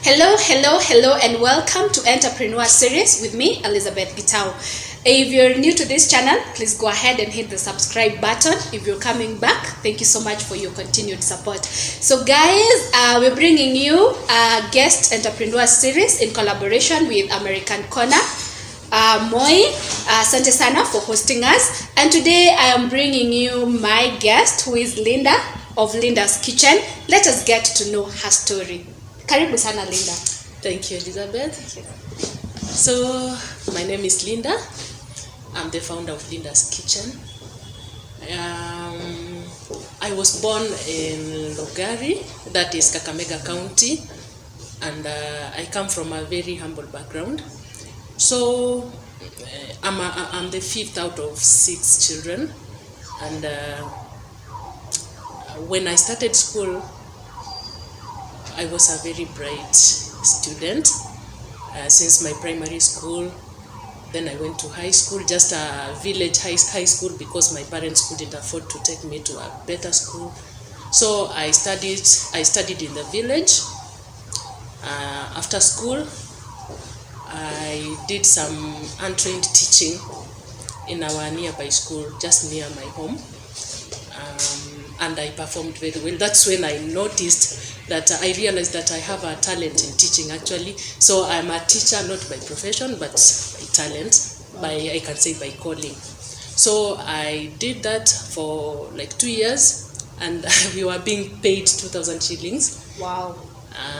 Hello, and welcome to Entrepreneur Series with me, Elizabeth Gitau. If you're new to this channel, please go ahead and hit the subscribe button. If you're coming back, thank you so much for your continued support. So guys, we're bringing you a guest entrepreneur series in collaboration with American Corner. Moi, asante sana for hosting us. And today I am bringing you my guest, who is Linda of Linda's Kitchen. Let us get to know her story. Karibu sana Linda. Thank you, Elizabeth. So, my name is Linda. I'm the founder of Linda's Kitchen. I was born in Lugari, that is Kakamega County, and I come from a very humble background. So, I'm the fifth out of 6 children, and when I started school, I was a very bright student since my primary school. Then I went to high school, just a village high school, because my parents couldn't afford to take me to a better school. So I studied in the village. After school, I did some untrained teaching in our nearby school, just near my home. And I performed very well. That's when I noticed that I realized that I have a talent in teaching, actually. So I'm a teacher, not by profession, but by talent, I can say by calling. So I did that for like 2 years, and we were being paid 2,000 shillings. Wow.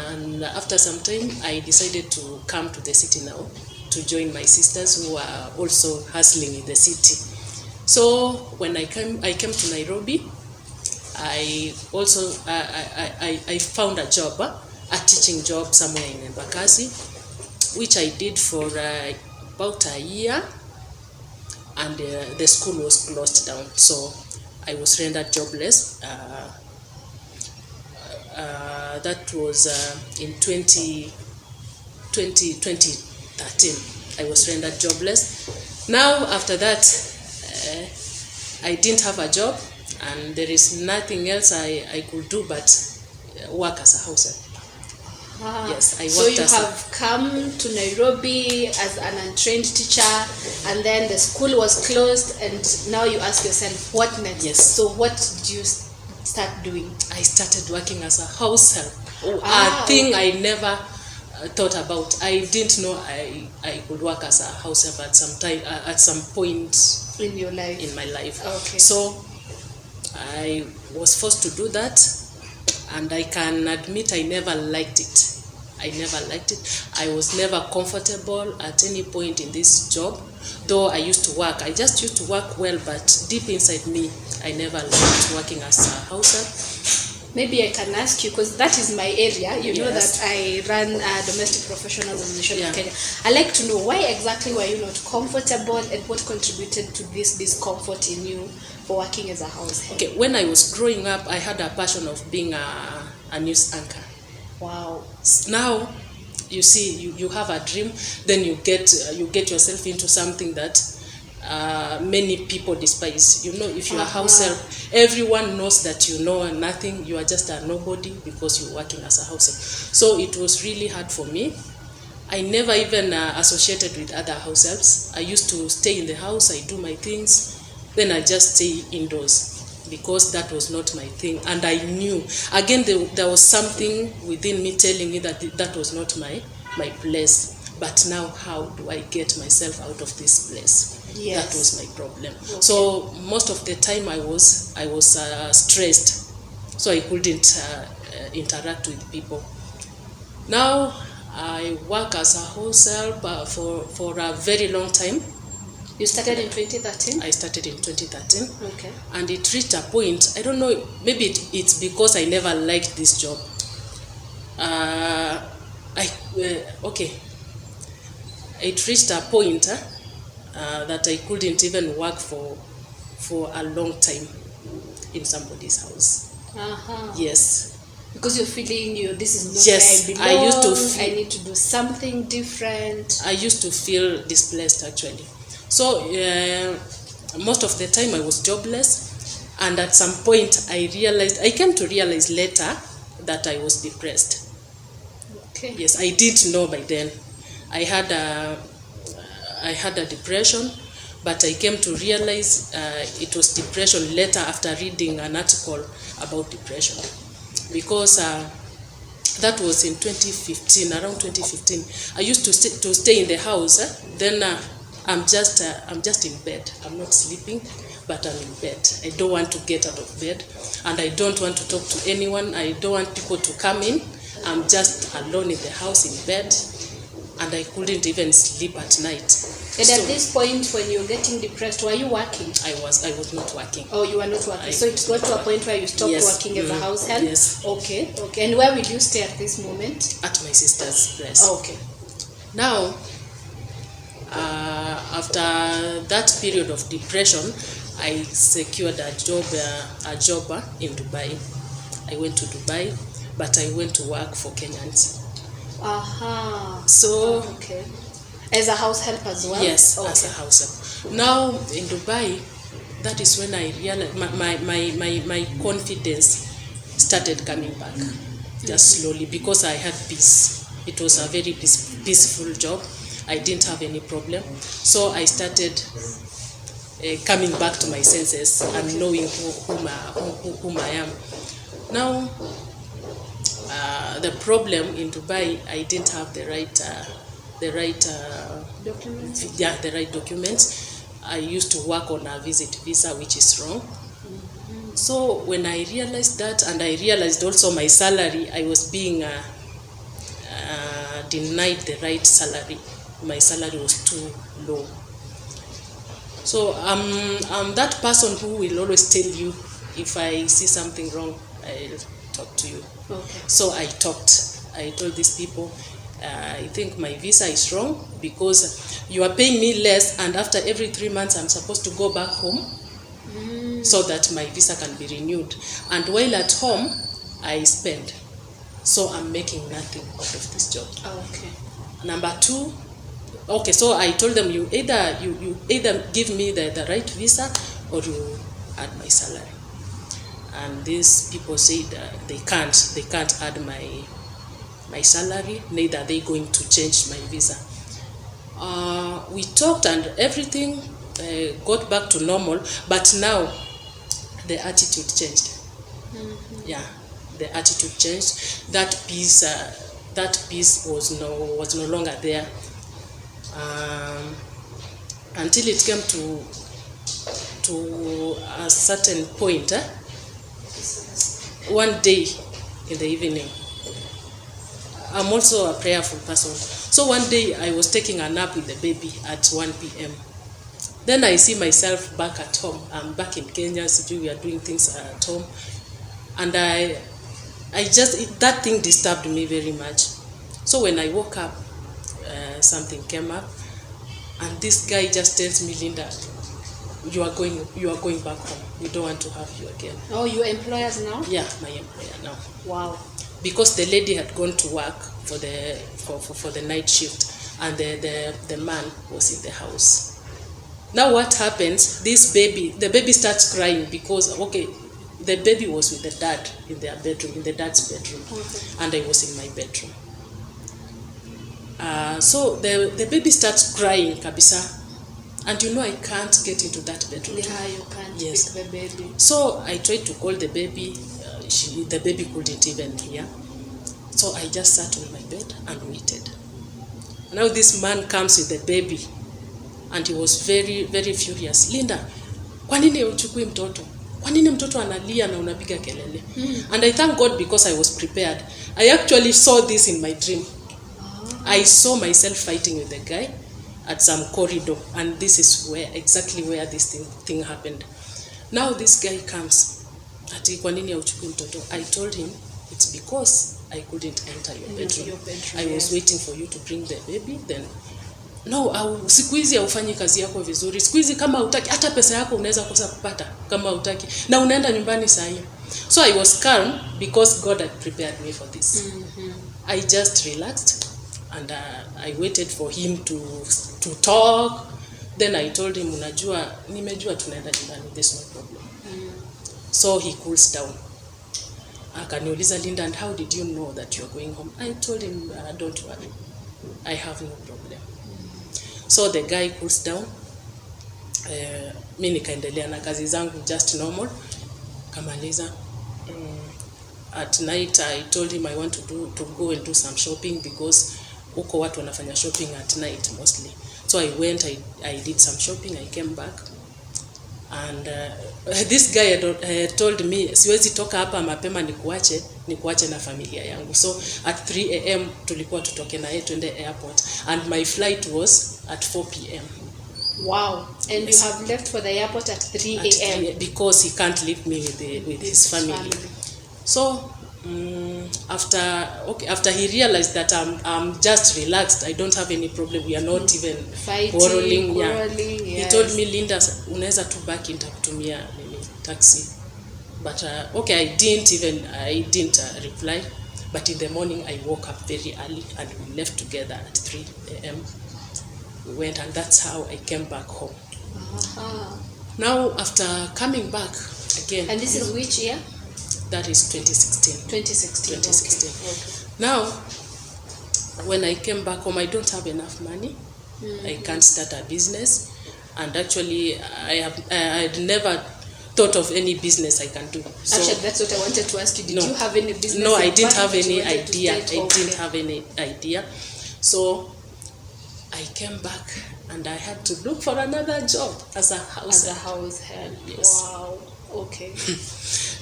And after some time, I decided to come to the city now to join my sisters who are also hustling in the city. So when I came to Nairobi, I also I found a job, a teaching job somewhere in Embakasi, which I did for about a year, and the school was closed down, so I was rendered jobless. That was in 2013. I was rendered jobless. Now after that, I didn't have a job, and there is nothing else I could do but work as a househelp. Yes, I worked. So you have come to Nairobi as an untrained teacher, and then the school was closed, and now you ask yourself, what next? Yes. So what did you start doing? I started working as a househelp. A thing I never thought about. I didn't know I could work as a househelp at some point In your life? in my life. Okay. So I was forced to do that, and I can admit I never liked it. I was never comfortable at any point in this job, though I used to work. I just used to work well, but deep inside me, I never liked working as a househelp. Maybe I can ask you, because that is my area. You know Yes. that I run a domestic professionals association Yeah. of Kenya. I like to know, why exactly were you not comfortable, and what contributed to this discomfort in you for working as a househelp? Okay, when I was growing up, I had a passion of being a news anchor. Wow. Now, you see, you have a dream, then you get yourself into something that many people despise. You know, if you are house help, everyone knows that you know nothing. You are just a nobody because you're working as a house help. So it was really hard for me. I never even associated with other house helps. I used to stay in the house, I do my things, then I just stay indoors, because that was not my thing. And I knew, again, there was something within me telling me that that was not my place. But now, how do I get myself out of this place? Yes. That was my problem. Okay. So most of the time I was stressed, so I couldn't interact with people. Now I work as a house help for a very long time. You started in 2013? I started in 2013. Okay. And it reached a point, I don't know, maybe it's because I never liked this job. It reached a point that I couldn't even work for a long time in somebody's house. Yes. Because you're feeling this is not Yes, where I belong. I need to do something different. I used to feel displaced, actually. So most of the time I was jobless, and at some point I came to realize later that I was depressed. Okay. Okay. Yes, I didn't know by then. I had a depression, but I came to realize it was depression later after reading an article about depression, because that was in 2015, around 2015. I used to stay in the house. Then I'm just in bed. I'm not sleeping, but I'm in bed. I don't want to get out of bed, and I don't want to talk to anyone. I don't want people to come in. I'm just alone in the house in bed, and I couldn't even sleep at night. And at this point, when you're getting depressed, were you working? I was not working. Oh, you were not working. So it got to a point where you stopped working as a house help? Yes. Okay. And where will you stay at this moment? At my sister's place. Oh, okay. Now, after that period of depression, I secured a job in Dubai. I went to Dubai, but I went to work for Kenyans. So okay. As a house help as well? Yes, as a house help. Now in Dubai, that is when I realized my confidence started coming back, just slowly, because I had peace. It was a very peaceful job. I didn't have any problem. So I started coming back to my senses and knowing whom I am. Now, the problem in Dubai, I didn't have the right documents. Yeah, the right documents. I used to work on a visit visa, which is wrong. So when I realized that, and I realized also my salary, I was being denied the right salary. My salary was too low. So I'm that person who will always tell you if I see something wrong, I'll talk to you. Okay. So I told these people, I think my visa is wrong, because you are paying me less, and after every 3 months I'm supposed to go back home so that my visa can be renewed. And while at home, I spend. So I'm making nothing out of this job. Okay. Number 2, okay, so I told them, you either give me the right visa or you add my salary. And these people said they can't add my salary, neither are they going to change my visa. We talked and everything got back to normal, but now the attitude changed. Yeah, the attitude changed. That peace was no longer there, until it came to a certain point. One day in the evening, I'm also a prayerful person. So one day I was taking a nap with the baby at 1 p.m. Then I see myself back at home. I'm back in Kenya, so we are doing things at home. And that thing disturbed me very much. So when I woke up, something came up, and this guy just tells me, Linda, you are going back home. We don't want to have you again. Oh, your employers now? Yeah, my employer now. Wow. Because the lady had gone to work for the night shift, and the man was in the house. Now what happens? The baby starts crying because, okay, the baby was with the dad in their bedroom, in the dad's bedroom, okay, and I was in my bedroom. So the baby starts crying, kabisa, and I can't get into that bedroom. Yeah, you can't. Yes. Pick the baby. So I tried to call the baby. The baby couldn't even hear. So I just sat on my bed and waited. Now this man comes with the baby, and he was very, very furious. Linda, kwa nini uchukui mtoto? Kwa nini mtoto analia na unapiga kelele? And I thank God because I was prepared. I actually saw this in my dream. I saw myself fighting with the guy at some corridor, and this is exactly where this thing happened. Now this guy comes. Ati kwa nini uchukui mtoto? I told him it's because I couldn't enter your bedroom. I was waiting for you to bring the baby. Then no, siku hizi haufanyi kazi yako vizuri. Siku hizi kama hutaki hata pesa yako unaweza kosa kupata kama hutaki, na unaenda nyumbani saa hiyo. So I was calm because God had prepared me for this. I just relaxed, and I waited for him to talk. Then I told him, nimejua tunaenda nyumbani, there's no problem. So he cools down. akaniuliza, Linda, and how did you know that you're going home? I told him, don't worry, I have no problem. So the guy cools down. Mi nikaendelea na kazi zangu just normal. Kamaliza. At night I told him I want to go and do some shopping, because huko watu wanafanya shopping at night mostly. So I went, I did some shopping, I came back. And this guy had told me, siwezi toka hapa mapema nikuache na familia yangu. So at 3 a.m. tulikuwa tutoke na yeye twende airport, and my flight was at 4 p.m. Wow. And yes. You have left for the airport at 3 a.m. Because he can't leave me with his family. So after he realized that I'm just relaxed, I don't have any problem, we are not even quarreling. Yeah. Yes. He told me, Linda, unaweza tu back nitakutumia taxi. But I didn't reply. But in the morning I woke up very early and we left together at 3 a.m. We went, and that's how I came back home. Now after coming back again. And this is which year? That is 2016. 2016. Okay. Now, when I came back home, I don't have enough money. I can't start a business. And actually, I had never thought of any business I can do. So, actually, that's what I wanted to ask you. Did you have any business? No, I didn't have any idea. I didn't have any idea. So, I came back and I had to look for another job as a house help. Yes. Wow. Okay.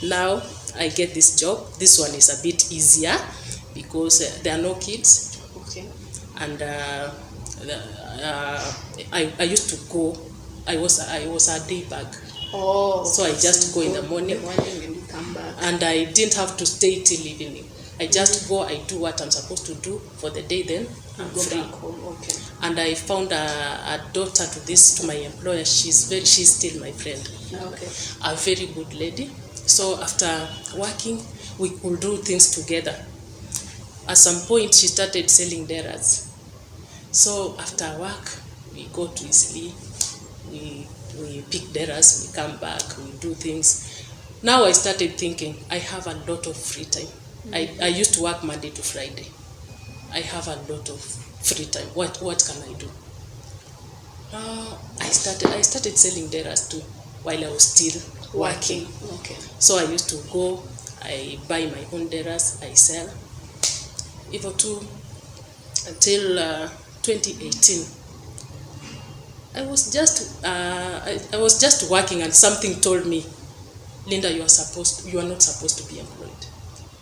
Now I get this job. This one is a bit easier because there are no kids. Okay. And I used to go. I was a day bag. Oh. So I just go in the morning and you come back. And I didn't have to stay till evening. I just go. I do what I'm supposed to do for the day. Then I'm free. Back home. Okay. And I found a daughter to my employer. She's still my friend. Okay. A very good lady. So after working, we could do things together. At some point, she started selling deras. So after work, we go to Isli, we pick deras, we come back, we do things. Now I started thinking, I have a lot of free time. I used to work Monday to Friday. I have a lot of free time. What can I do? I started selling deras too while I was still working. Okay. So I used to go, I buy my own deras, I sell. Even until 2018. I was just working, and something told me, Linda, you are not supposed to be employed.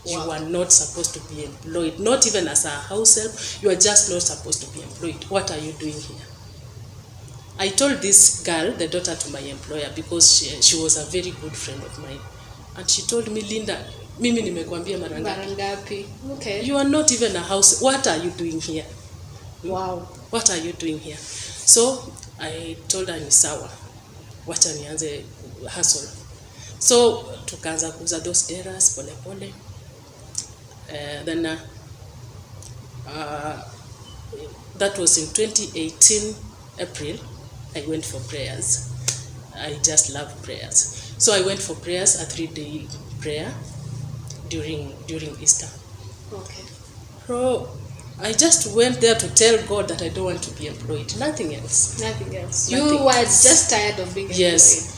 Wow. You are not supposed to be employed, not even as a house help. You are just not supposed to be employed. What are you doing here? I told this girl, the daughter to my employer, because she was a very good friend of mine. And she told me, Linda, mimi nimekwambia mara ngapi? Okay. You are not even a house. What are you doing here? Wow. What are you doing here? So I told her, ni sawa, wacha nianze hustle. So tukaanza kuuza those deras pole pole. Then that was in 2018 April. I went for prayers. I just love prayers. So I went for prayers, a 3-day prayer during Easter. Okay. So I just went there to tell God that I don't want to be employed. Nothing else. You were just tired of being employed. Yes.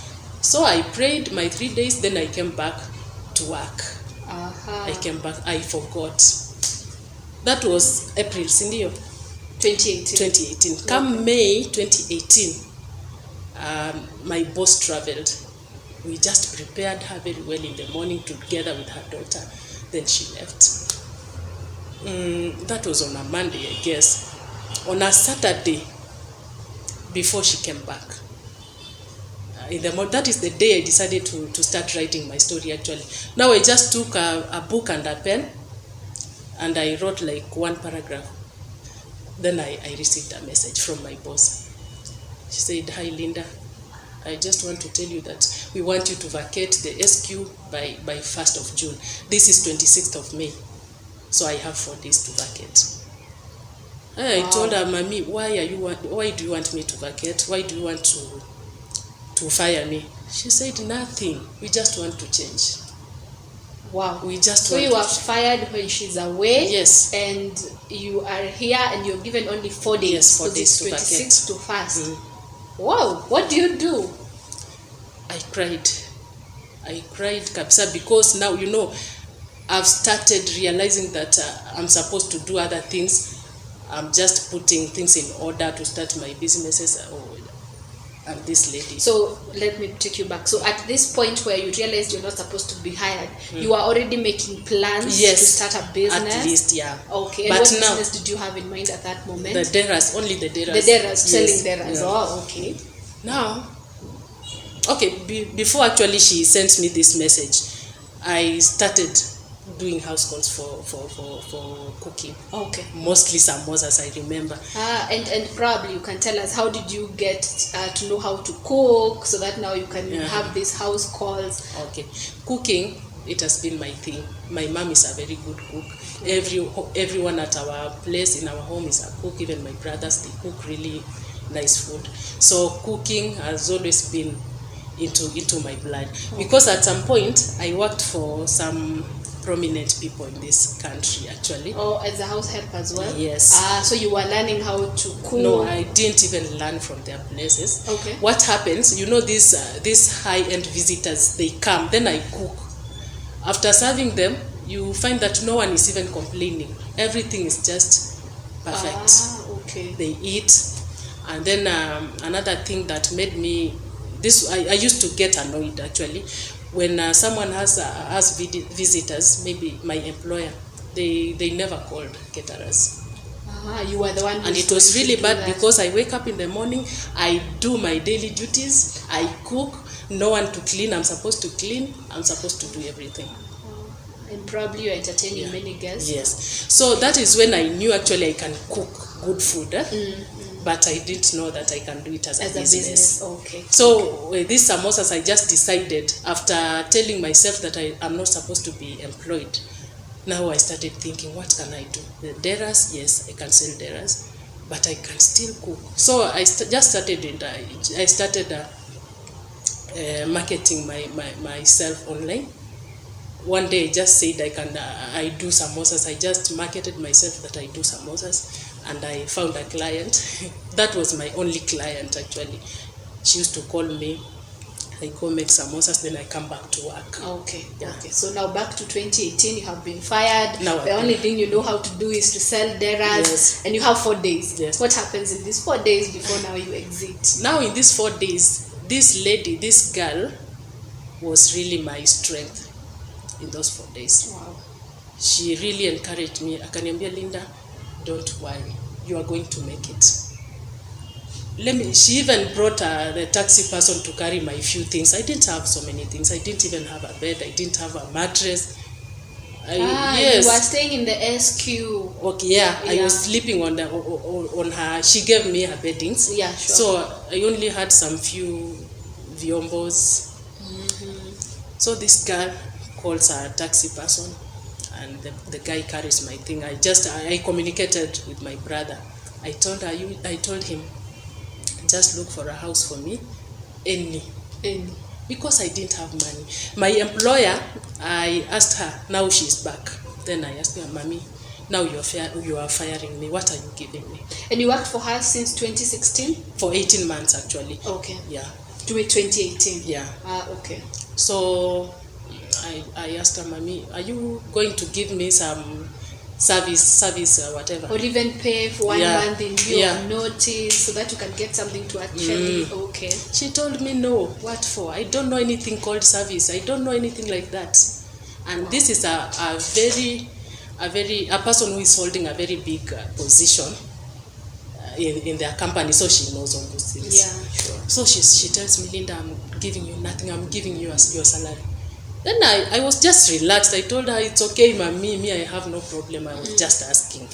So I prayed my 3 days, then I came back to work. I came back. I forgot. That was April, sindio? 2018. Come May 2018, my boss traveled. We just prepared her very well in the morning together with her daughter. Then she left. That was on a Monday, I guess. On a Saturday, before she came back, that is the day I decided to start writing my story. Actually, now I just took a book and a pen, and I wrote like one paragraph. Then I received a message from my boss. She said, "Hi Linda, I just want to tell you that we want you to vacate the SQ by 1st of June. This is 26th of May. So I have 4 days to vacate." I told her, "Mommy, why do you want me to vacate? Why do you want to fire me?" She said, "Nothing. We just want to change." Wow. We just So want you are fired when she's away. Yes. And you are here and you're given only 4 days. Yes, 4 so days it's to 26 to fast. Mm. Wow. What do you do? I cried kabisa, because now, you know, I've started realizing that I'm supposed to do other things. I'm just putting things in order to start my businesses. I'm this lady. So let me take you back. So at this point where you realized you're not supposed to be hired, you are already making plans to start a business? At least, yeah. Okay. And but what now, business did you have in mind at that moment? The deras, only the deras. The deras, Yes. selling deras. Yeah. Oh, okay. Now, okay, before actually she sent me this message, I started doing house calls for cooking. Okay. Mostly samosas, I remember. And probably you can tell us, how did you get to know how to cook, so that now you can have these house calls? Okay, cooking, it has been my thing. My mom is a very good cook. Everyone at our place, in our home, is a cook. Even my brothers, they cook really nice food. So cooking has always been into my blood. Because at some point I worked for some prominent people in this country, actually. Oh, as a house help as well? Yes. So you were learning how to cook? No, I didn't even learn from their places. Okay. What happens, you know, these high-end visitors, they come, then I cook. After serving them, you find that no one is even complaining. Everything is just perfect. Okay. They eat. And then another thing that made me I used to get annoyed, actually, when someone has visitors, maybe my employer, they never called caterers. You were the one who and it was really bad, because I wake up in the morning, I do my daily duties, I cook, no one to clean. I'm supposed to clean, I'm supposed to do everything. And probably you're entertaining many guests. Yes. So that is when I knew actually I can cook good food. But I didn't know that I can do it as a business. Okay. So these samosas, I just decided, after telling myself that I'm not supposed to be employed, now I started thinking, what can I do? The deras, yes, I can sell deras, but I can still cook. So I just started, and I started marketing myself online. One day I just said I do samosas. I just marketed myself that I do samosas. And I found a client. That was my only client, actually. She used to call me. I go make samosas, then I come back to work. Okay. Yeah. Okay. So now back to 2018, you have been fired. Now the only thing you know how to do is to sell deras. Yes. And you have 4 days. Yes. What happens in these 4 days before now you exit? Now in these 4 days, this lady, this girl, was really my strength in those 4 days. Wow. She really encouraged me. Akaniambia, Linda, don't worry, you are going to make it. She even brought the taxi person to carry my few things. I didn't have so many things. I didn't even have a bed. I didn't have a mattress. Yes. You were staying in the SQ. Okay, yeah. I was sleeping on her. She gave me her beddings. Yeah, sure. So I only had some few viombos. So this girl calls her taxi person, and the guy carries my thing. I communicated with my brother. I told him, just look for a house for me, any, because I didn't have money. My employer, I asked her, now she's back. Then I asked her, Mommy, now you are firing me. What are you giving me? And you worked for her since 2016? For 18 months, actually. Okay. Yeah. To 2018? Yeah. Okay. So I asked her, Mommy, are you going to give me some service or whatever? Or even pay for 1 month in lieu of notice, so that you can get something to actually... Okay. She told me, no. What for? I don't know anything called service. I don't know anything like that. And this is a person who is holding a very big position in their company, so she knows all those things. Yeah, sure. So she tells me, Linda, I'm giving you nothing. I'm giving you your salary. Then I was just relaxed. I told her, it's okay, Mommy, me, I have no problem. I was just asking.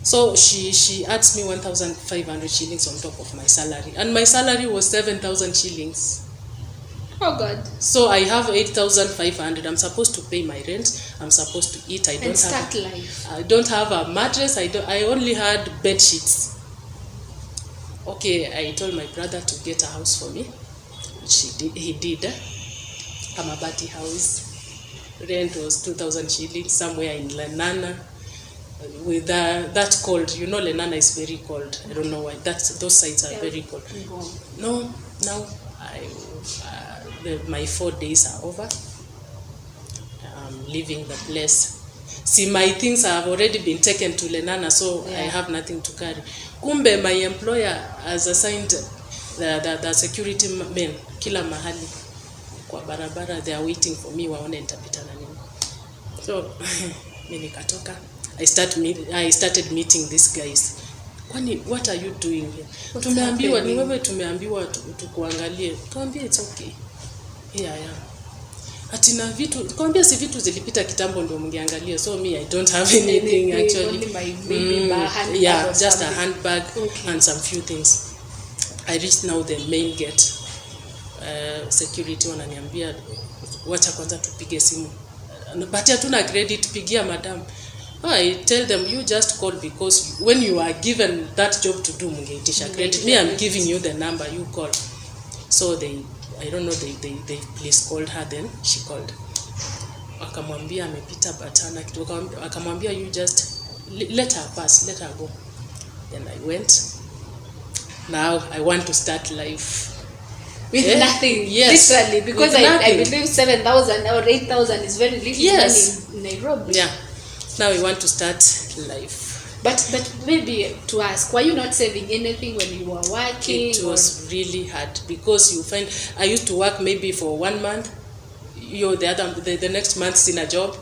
So she adds me 1,500 shillings on top of my salary. And my salary was 7,000 shillings. Oh, God. So I have 8,500. I'm supposed to pay my rent. I'm supposed to eat. I don't have a mattress. I only had bed sheets. Okay, I told my brother to get a house for me. He did. A mabati house. Rent was 2,000 shillings somewhere in Lenana. With that cold, you know, Lenana is very cold. I don't know why. Those sites are very cold. No, now my 4 days are over. I'm leaving the place. See, my things have already been taken to Lenana, so I have nothing to carry. Kumbe, my employer has assigned the security men kila mahali kwa barabara. They are waiting for me waone nitapita na nini. So mimi nikatoka. I started meeting these guys. Kwani, what are you doing here? Tumeambiwa ni wewe, tumeambiwa tukuangalie. Tuambie it's okay. Here I am. Atina vitu, kwambia si vitu zilipita kitambo ndio mngeangalia. So me, I don't have anything actually. Just a handbag and some few things. I reached now the main gate. Security wananiambia wacha kwanza tupige simu. But hatuna credit, pigia madam. I tell them, you just call, because when you are given that job to do, mungeitisha credit. Me, I'm giving you the number, you call. So they please called her, then she called. Akamwambia amepita batana kitu, akamwambia you just let her pass, let her go. Then I went. Now I want to start life. With nothing, yes, literally, because I believe 7,000 or 8,000 is very little money in Nairobi. Yeah. Now we want to start life. But maybe to ask, were you not saving anything when you were working? It was really hard, because you find I used to work maybe for 1 month. The next month in a job,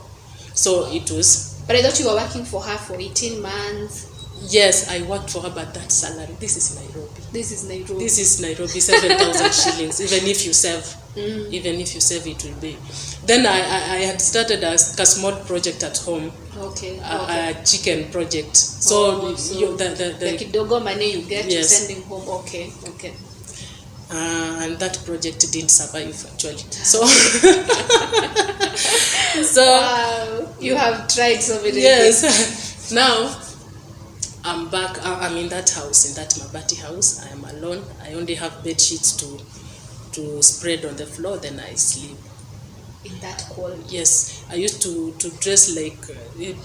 so it was. But I thought you were working for her for 18 months. Yes, I worked for her, but that salary. This is Nairobi. This is Nairobi. 7,000 shillings. Even if you save, it will be. Then I had started a small project at home. Okay. A chicken project. So the kidogo money you get, yes, sending home. Okay. And that project didn't survive actually. So wow, you have tried so many things. Yes. Now I'm back. I'm in that house, in that Mabati house. I am alone. I only have bed sheets to spread on the floor. Then I sleep. In that cold. Yes, I used to dress like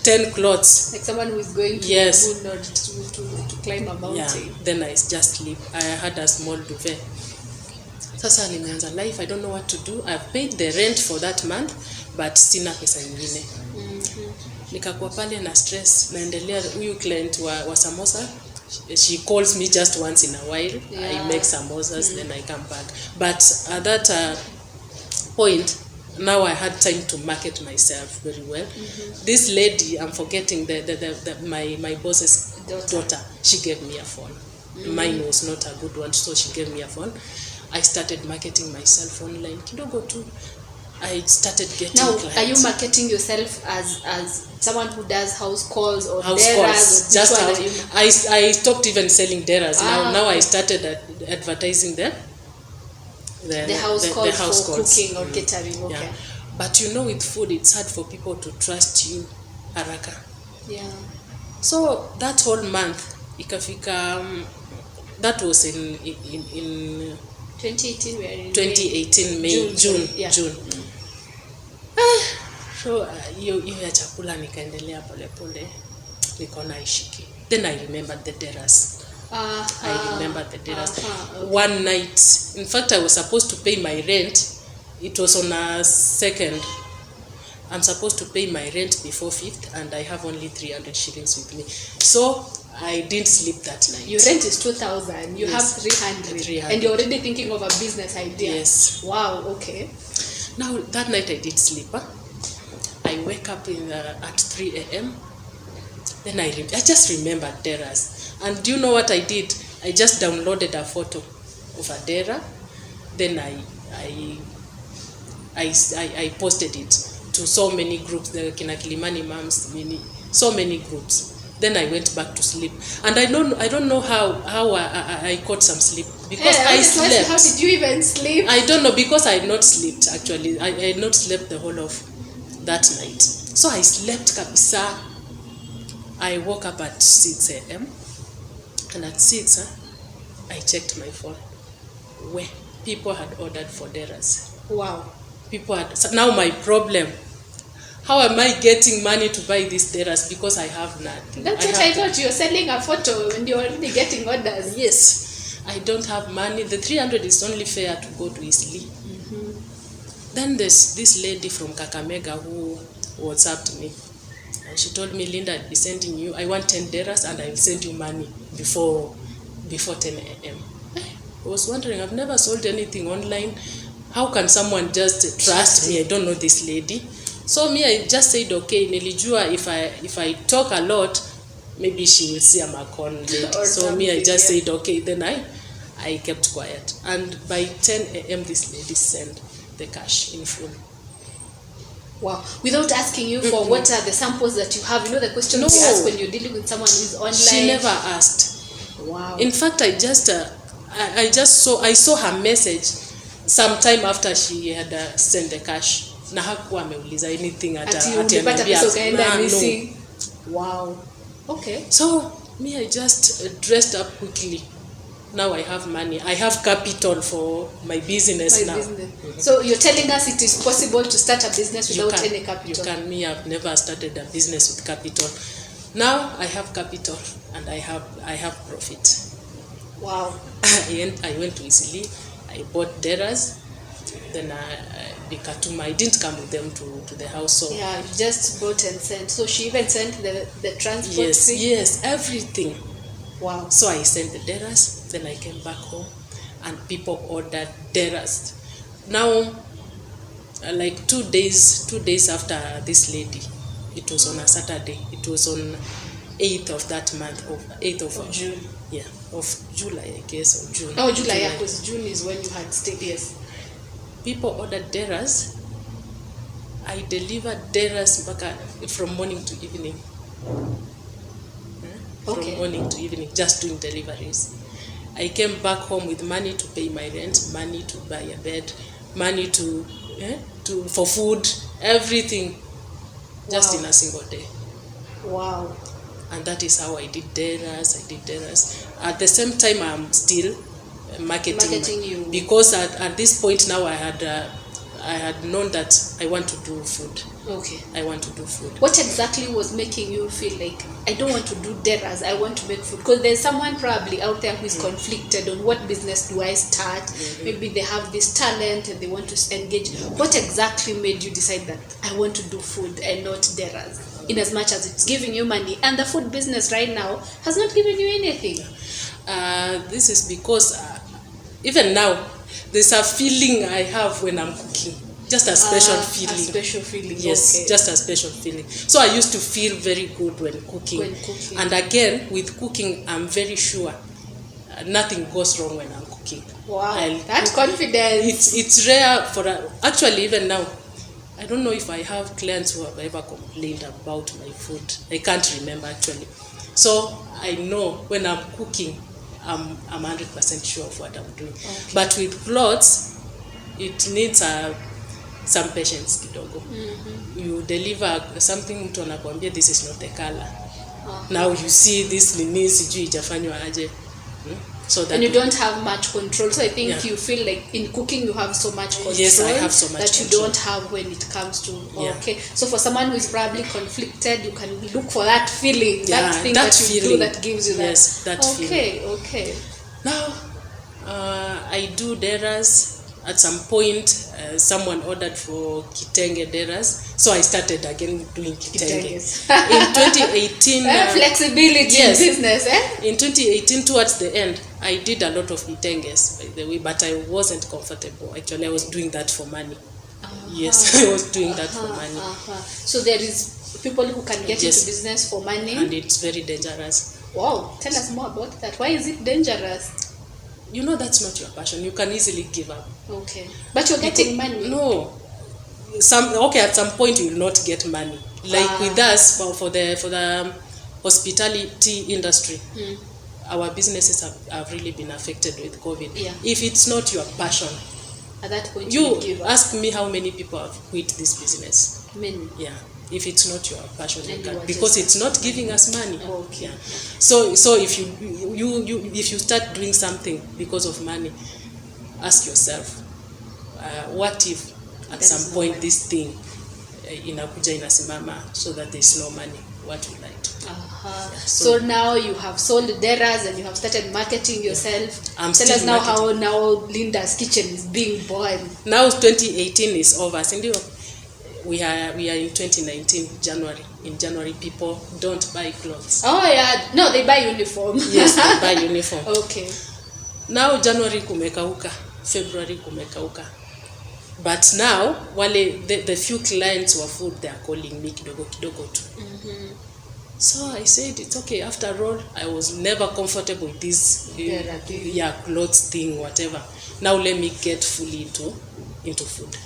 10 clothes. Like someone who is going to to climb a mountain. Yeah. Then I just sleep. I had a small duvet. Sasa nimeanza life. I don't know what to do. I've paid the rent for that month, but sina pesa nyingine. Nikakuwa pale na stress, naendelea. Huyu client wa samosa, she calls me just once in a while. I make samosas, then I come back. But at that point, now I had time to market myself very well. This lady, I'm forgetting my boss's daughter, she gave me a phone. Mine was not a good one, so she gave me a phone. I started marketing myself online. Kidogo too. I started getting clients. Are you marketing yourself as someone who does house calls or house calls? Just I stopped even selling deras. Now I started advertising the house calls for cooking or catering. Okay. Yeah. But you know, with food, it's hard for people to trust you haraka. Yeah. So that whole month, ikafika, that was in 2018. We are in 2018 June. Yeah. June. So hiyo ya chakula nikaendelea pole nikaona ishiki. Then I remembered the deras. I remembered the deras. Okay. One night, in fact, I was supposed to pay my rent. It was on a 2nd. I'm supposed to pay my rent before 5th, and I have only 300 shillings with me. So I didn't sleep that night. Your rent is 2,000. You have 300, and you're already thinking of a business idea. Yes. Wow. Okay. Now that night I did sleep. I wake up at 3 a.m. Then I just remembered deras. And do you know what I did? I just downloaded a photo of a dera. Then I posted it to so many groups, the Kilimani moms, so many groups. Then I went back to sleep, and I don't know how I caught some sleep, because I slept. How did you even sleep? I don't know, because I had not slept actually. I had not slept the whole of that night. So I slept kabisa. I woke up at 6 a.m. and at 6 I checked my phone, where people had ordered for deras. Wow. People had. So now my problem, how am I getting money to buy these terrace because I have none? That's what I thought. You're selling a photo and you're already getting orders. Yes, I don't have money. The 300 is only fair to go to Isli. Then there's this lady from Kakamega who WhatsApped me. And she told me, Linda, I'll be sending you, I want 10 dollars and I'll send you money before 10 a.m. I was wondering, I've never sold anything online. How can someone just trust me? I don't know this lady. So me, I just said, okay, nilijua if I talk a lot, maybe she will see I'm a con lady. So me, I just said, okay, then I kept quiet. And by 10 a.m., this lady sent the cash in full. Wow. Without asking you for what are the samples that you have, you know the question you ask when you're dealing with someone who's online. She never asked. Wow. In fact, I saw her message sometime after she had sent the cash. Na hakuwa ameuliza anything missing. Wow. Okay. So me, I just dressed up quickly. Now I have money. I have capital for my business now. So you're telling us it is possible to start a business without any capital? You can. Me, I've never started a business with capital. Now I have capital and I have profit. Wow. I went to Isili. I bought terrace. Then I didn't come with them to the house. So yeah, you just bought and sent. So she even sent the transport fee? Yes, everything. Wow. So I sent the terrace. Then I came back home and people ordered terrace. Now, like 2 days after this lady, it was on a Saturday. It was on 8th of that month, 8th of June. Yeah, of July, I guess, or June. Oh, July, yeah, because June is when you had stayed. Yes. People ordered terrace. I delivered terrace from morning to evening. Okay. From morning to evening, just doing deliveries. I came back home with money to pay my rent, money to buy a bed, money for food, everything, just in a single day. Wow. And that is how I did terrace. At the same time, I'm still marketing you. Because at this point now, I had known that I want to do food. Okay. I want to do food. What exactly was making you feel like, I don't want to do terrace, I want to make food? Because there's someone probably out there who is conflicted on what business do I start. Maybe they have this talent and they want to engage. What exactly made you decide that I want to do food and not terrace? In as much as it's giving you money, and the food business right now has not given you anything. This is because even now, there's a feeling I have when I'm cooking. Just a special feeling. A special feeling. Yes, okay. Just a special feeling. So I used to feel very good when cooking. And again, with cooking, I'm very sure nothing goes wrong when I'm cooking. Wow, that confidence. It's rare actually, even now, I don't know if I have clients who have ever complained about my food. I can't remember actually. So I know when I'm cooking, I'm 100% sure of what I'm doing. Okay. But with clothes, it needs some patience kidogo. You deliver something, mtu anakuambia this is not the color. Now you see this nini sijui ijafanywa aje. So that and you don't have much control. So I think you feel like in cooking you have so much control. Yes, I have so much that control. You don't have when it comes to okay. So for someone who is probably conflicted, you can look for that feeling, that thing that you do that gives you that. Yes, that feeling. Okay. Now I do terrace. At some point, someone ordered for kitenge deras, so I started again doing kitenge. In 2018, flexibility in business. In 2018, towards the end, I did a lot of kitenges, by the way, but I wasn't comfortable. Actually, I was doing that for money. Yes, I was doing that for money. So there is people who can get into business for money, and it's very dangerous. Wow, tell us more about that. Why is it dangerous? You know that's not your passion. You can easily give up. Okay. But you're getting money. No. At some point you will not get money. Like with us, for the hospitality industry, our businesses have really been affected with COVID. Yeah. If it's not your passion, at that point you give up. Ask me how many people have quit this business. Many. Yeah. If it's not your passion, because it's not giving us money. Okay. Yeah. So if you start doing something because of money, ask yourself, what if at some point this thing inakuja inasimama, so that there's no money. What will I do? Yeah, so now you have sold deras and you have started marketing yourself. I'm Tell still us now marketing. how now Linda's Kitchen is being born. Now 2018 is over. Sindio? We are in 2019 January. In January, people don't buy clothes. Oh yeah, no, they buy uniform. Yes, they buy uniform. Okay. Now January kumekauka, February kumekauka. But now the few clients were food, they are calling me kidogo tu. So I said it's okay. After all, I was never comfortable with this clothes thing, whatever. Now let me get fully into food.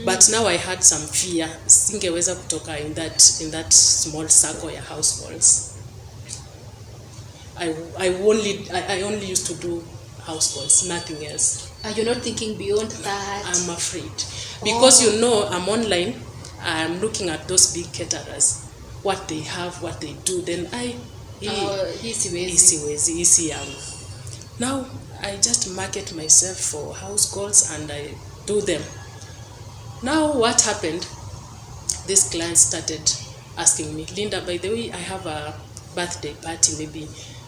But now I had some fear. Singeweza kutoka in that small circle ya households. I only used to do households, nothing else. Are you not thinking beyond that? I'm afraid. Because I'm online, I'm looking at those big caterers, what they have, what they do, then easy yangu. Now I just market myself for households and I do them. Now what happened, this client started asking me, Linda, by the way, I have a birthday party, maybe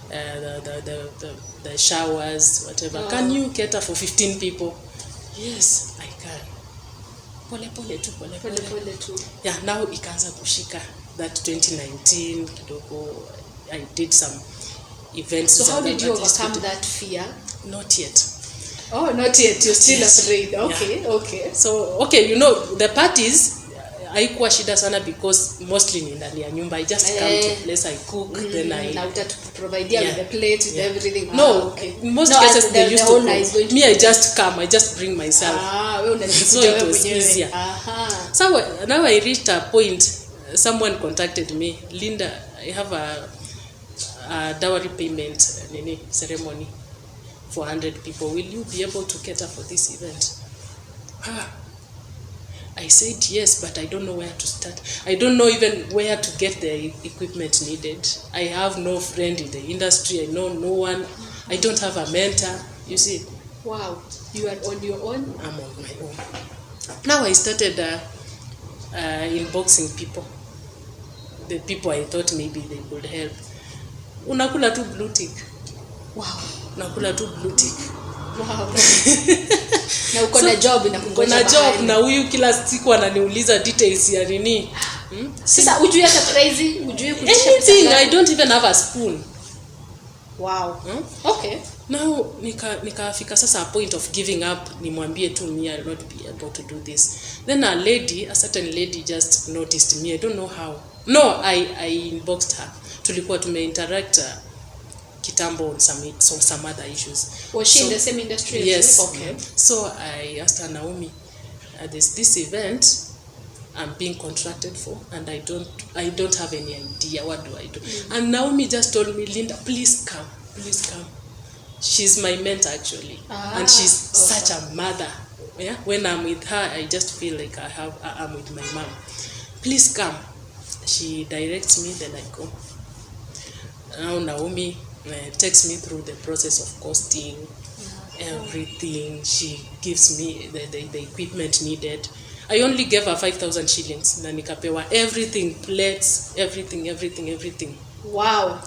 the showers, whatever. Can you cater for 15 people? Yes, I can. Pole tu. Yeah, now ikaanza kushika. That 2019 kidogo, I did some events. So how did you overcome that fear? Not yet. Oh, not yet. You're still afraid. Okay, yeah. Okay. So, the parties, haikuwa shida sana because mostly ni ndani ya nyumba. I just come to a place, I cook, then I... Now to provide with the plates, with everything. No, in most cases they used to cook. Me, I just come, I just bring myself. So it was easier. So now I reached a point, someone contacted me, Linda, I have a dowry payment ceremony for 100 people. Will you be able to cater for this event? I said yes, but I don't know where to start. I don't know even where to get the equipment needed. I have no friend in the industry. I know no one. I don't have a mentor. You see? Wow. You are on your own? I'm on my own. Now I started inboxing people. The people I thought maybe they could help. Unakula tu blue tick. Wow. Unakula tu blue tick. Wow. Na uko na job na job na huyu kila siku ananiuliza details ya nini. Sasa ujui hata price, ujui kutisha anything. I don't even have a spoon. Wow. Okay. Now nikafika sasa a point of giving up, nimwambie tu me I'll not be able to do this. Then a certain lady just noticed me. I don't know how. No, I inboxed her. Tulikuwa interact kitambo on some other issues. Was she in the same industry? Yes. Okay. So I asked her, Naomi, there's this event I'm being contracted for, and I don't have any idea. What do I do? And Naomi just told me, Linda, please come. She's my mentor actually, and she's such a mother. Yeah. When I'm with her, I just feel like I'm with my mom. Please come. She directs me, then I go. Now Naomi takes me through the process of costing, everything. She gives me the equipment needed. I only gave her 5,000 shillings. Na nikapewa everything, plates, everything. Wow.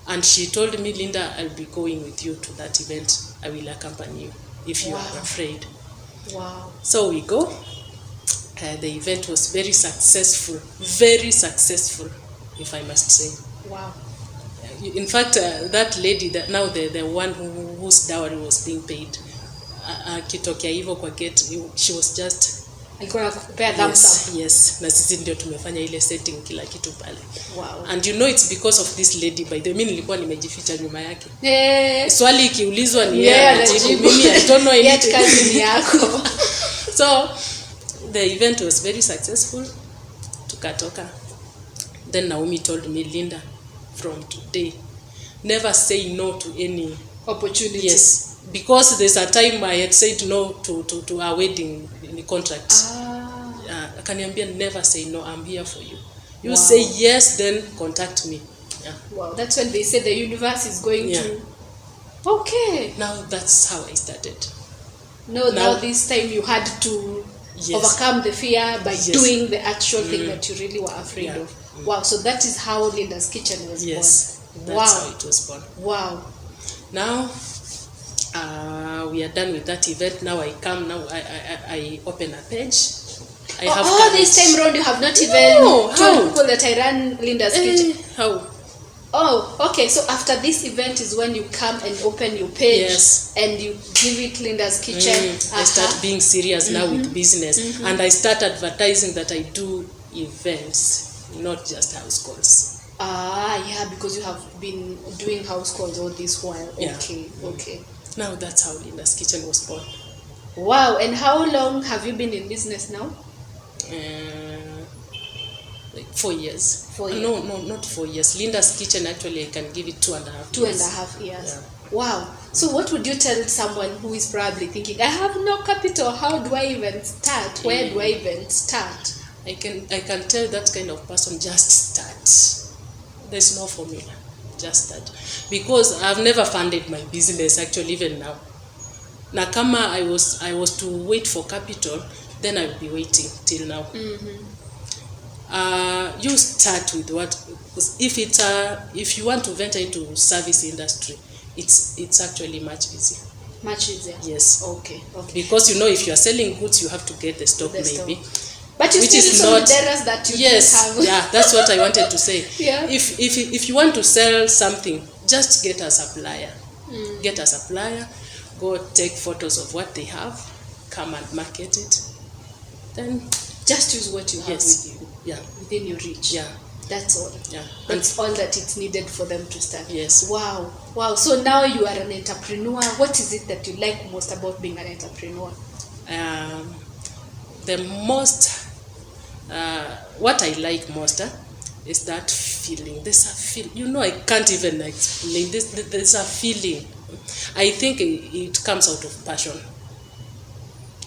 And she told me, Linda, I'll be going with you to that event. I will accompany you if you are afraid. Wow. So we go. The event was very successful, if I must say. Wow. In fact, that lady, that now the one whose dowry was being paid, akitokea hivyo kwa gate, she was just alikuwa kupea thumbs up. Yes, na sisi ndio tumefanya ile setting kila kitu pale. Wow. And it's because of this lady. By the way, mimi nilikuwa nimejificha nyuma yake. Swali ikiulizwa ni yeye anajibu. Mimi I don't know anything. Kazi yako. So the event was very successful. Tukatoka. Then Naomi told me, Linda, from today, never say no to any opportunity. Yes, because there's a time I had said no to a wedding contract. Akaniambia, never say no, I'm here for you. You say yes, then contact me. Yeah. Wow, that's when they say the universe is going to... Okay. Now that's how I started. No, now this time you had to overcome the fear by doing the actual thing that you really were afraid of. Wow, so that is how Linda's Kitchen was born. That's how it was born. Wow. Now we are done with that event. Now I open a page. This time round you have not even told people that I ran Linda's Kitchen. How? Oh, okay. So after this event is when you come and open your page and you give it Linda's Kitchen. I start being serious now with business, and I start advertising that I do events, not just house calls. Because you have been doing house calls all this while. Okay. Now that's how Linda's Kitchen was born. Wow. And how long have you been in business now? Like 4 years. 4 years. No, not 4 years. Linda's Kitchen, actually, I can give it 2.5 years. 2.5 years. Yeah. Wow. So what would you tell someone who is probably thinking, I have no capital, how do I even start? Where do I even start? I can tell that kind of person, just start. There's no formula. Just start. Because I've never funded my business, actually, even now. Nakama, I was to wait for capital, then I would be waiting till now. You start with what, if you want to venture into service industry, it's actually much easier. Much easier. Yes. Okay. Because if you are selling goods, you have to get the stock maybe. But you still saw the that you have. Yeah, that's what I wanted to say. Yeah. If you want to sell something, just get a supplier. Get a supplier, go take photos of what they have, come and market it. Then just use what you have with you. Yeah. Within your reach. Yeah. That's all. Yeah. That's all that it's needed for them to start. Yes. Wow. So now you are an entrepreneur. What is it that you like most about being an entrepreneur? What I like most is that feeling. There's a feeling. I can't even explain this. There's a feeling. I think it comes out of passion.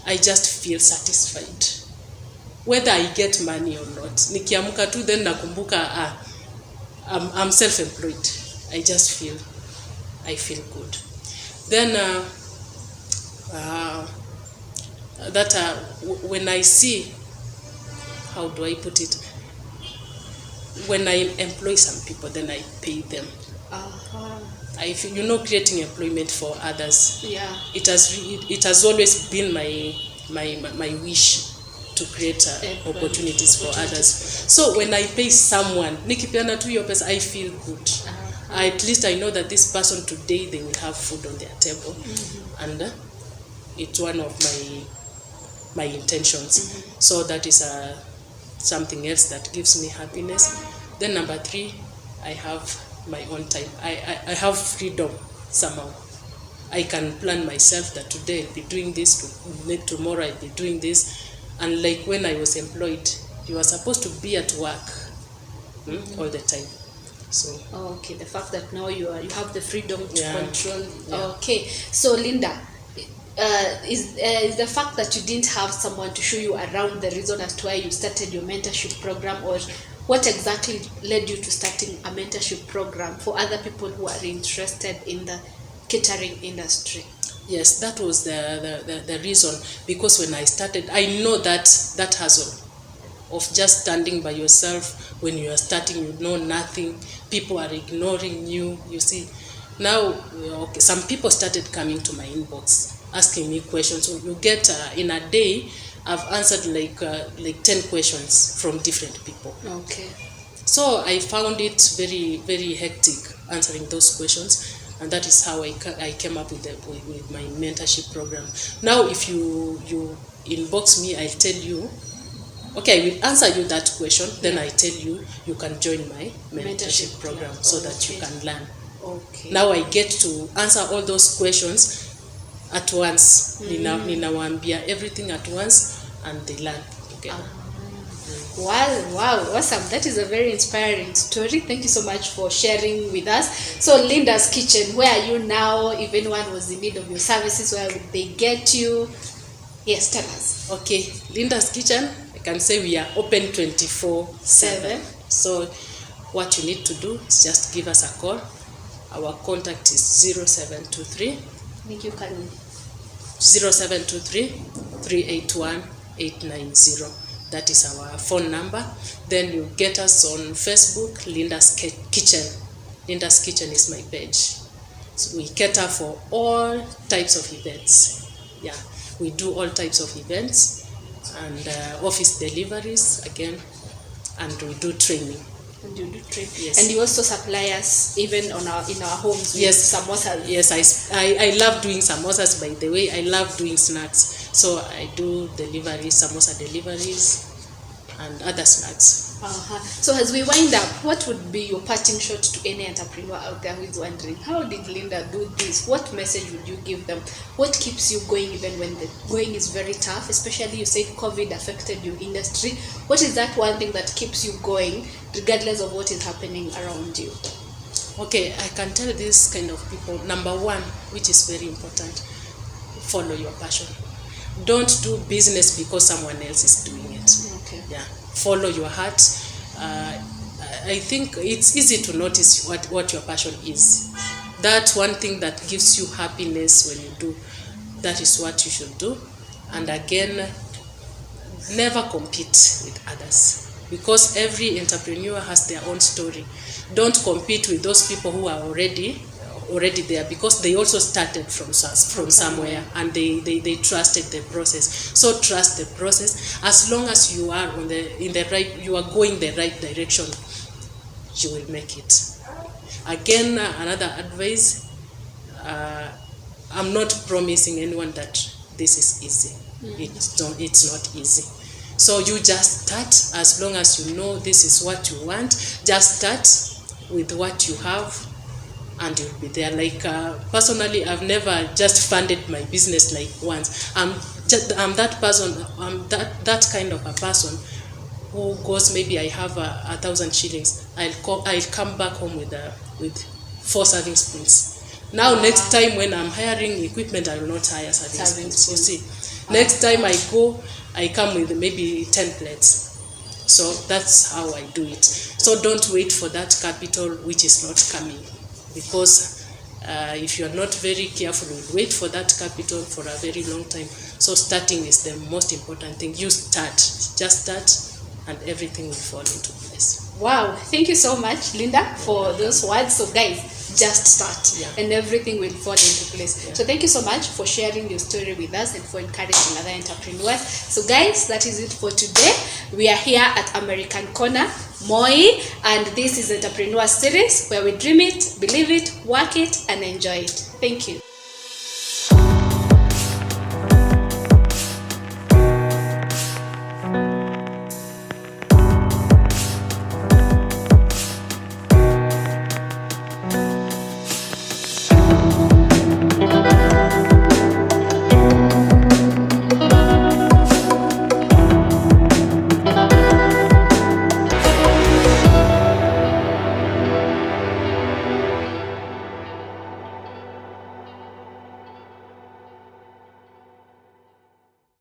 I just feel satisfied. Whether I get money or not. Nikiamka tu then nakumbuka I'm self-employed. I feel good. Then when I see, how do I put it? When I employ some people, then I pay them. I feel, creating employment for others. Yeah. It has always been my wish to create opportunities for others. So when I pay someone, nikipeana tu hiyo pesa, I feel good. At least I know that this person today, they will have food on their table. And it's one of my intentions. So that is something else that gives me happiness. Then number 3, I have my own time. I have freedom somehow. I can plan myself that today I'll be doing this, tomorrow I'll be doing this. And like when I was employed, you are supposed to be at work all the time. So okay, the fact that now you have the freedom to control. Yeah. Okay, so Linda, is the fact that you didn't have someone to show you around the reason as to why you started your mentorship program, or what exactly led you to starting a mentorship program for other people who are interested in the catering industry? Yes, that was the reason, because when I started, I know that hustle of just standing by yourself. When you are starting, you know nothing, people are ignoring you, you see. Now, some people started coming to my inbox, asking me questions. So you get, in a day, I've answered like 10 questions from different people. Okay. So I found it very, very hectic answering those questions. And that is how I came up with my mentorship program. Now, if you inbox me, I'll tell you, okay, I will answer you that question. Then I tell you, you can join my mentorship program so that you can learn. Okay. Now I get to answer all those questions at once. Ninawambia everything at once, and they learn together. Wow, awesome. That is a very inspiring story. Thank you so much for sharing with us. So Linda's Kitchen, where are you now? If anyone was in need of your services, where would they get you? Yes, tell us. Okay, Linda's Kitchen, I can say we are open 24/7. So what you need to do is just give us a call. Our contact is 0723 Thank you, Karen. 0723 381 890. That is our phone number. Then you get us on Facebook, Linda's Kitchen. Linda's Kitchen is my page. So we cater for all types of events. Yeah, we do all types of events and office deliveries again, and we do training. And you do trade. Yes. And you also supply us even in our homes with samosas. Yes, I love doing samosas, by the way. I love doing snacks. So I do deliveries, samosa deliveries and other snacks. So as we wind up, what would be your parting shot to any entrepreneur out there who is wondering, how did Linda do this? What message would you give them? What keeps you going even when the going is very tough? Especially you said COVID affected your industry. What is that one thing that keeps you going regardless of what is happening around you? Okay, I can tell this kind of people, number one, which is very important, follow your passion. Don't do business because someone else is doing it. Okay. Yeah, follow your heart. I think it's easy to notice what your passion is. That one thing that gives you happiness when you do, that is what you should do. And again, never compete with others, because every entrepreneur has their own story. Don't compete with those people who are already there, because they also started from somewhere, and they trusted the process. So trust the process. As long as you are you are going the right direction, you will make it. Again, another advice, I'm not promising anyone that this is easy. It's not easy. So you just start. As long as you know this is what you want, just start with what you have, and you'll be there. Like personally, I've never just funded my business like once. I'm that person. I'm that kind of a person who goes, maybe I have 1,000 shillings. I'll come back home with 4 serving spoons. Now next time when I'm hiring equipment, I will not hire serving spoons. You see, next time I go, I come with maybe 10 plates. So that's how I do it. So don't wait for that capital which is not coming, because if you are not very careful, you'll wait for that capital for a very long time. So starting is the most important thing. You start, just start, and everything will fall into place. Wow, thank you so much, Linda, for those words. So guys, just start, and everything will fall into place. So thank you so much for sharing your story with us and for encouraging other entrepreneurs. So guys, that is it for today. We are here at American Corner, Moi, and this is Entrepreneur Series, where we dream it, believe it, work it, and enjoy it. Thank you.